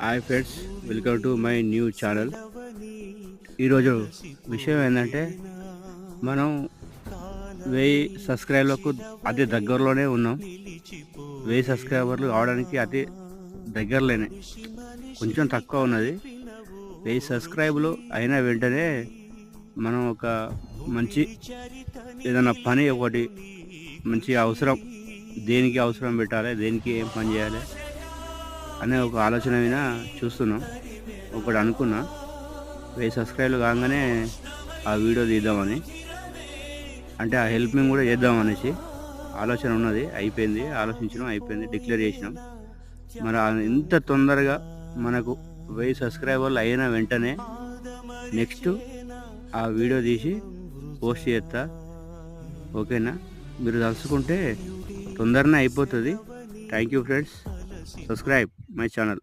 Hi friends, welcome to my new channel. ఈరోజు విషయం ఏంటంటే మనం 1000 సబ్స్క్రైబర్లకు అతి దగ్గరలోనే ఉన్నాం. 1000 సబ్స్క్రైబర్లు అవడానికి అతి దగ్గరలోనే, కొంచెం తక్కువ ఉన్నది. 1000 సబ్స్క్రైబర్లు అయిన వెంటనే మనం ఒక మంచి ఏదైనా పని ఒకటి మంచి అవసరం, దేనికి అవసరం పెట్టాలి, దేనికి ఏం పని చేయాలి అనే ఒక ఆలోచన మీద చూస్తున్నాం. ఒకటి అనుకున్నా, 1000 సబ్స్క్రైబర్లు కాగానే ఆ వీడియో తీద్దామని, అంటే ఆ హెల్పింగ్ కూడా చేద్దామనేసి ఆలోచన ఉన్నది. అయిపోయింది, ఆలోచించడం అయిపోయింది, డిక్లేర్ చేసినాం. మరి ఇంత తొందరగా మనకు 1000 సబ్స్క్రైబర్లు అయిన వెంటనే నెక్స్ట్ ఆ వీడియో తీసి పోస్ట్ చేస్తా. ఓకేనా? మీరు తలుచుకుంటే తొందరనే అయిపోతుంది. Thank you friends. Subscribe my channel.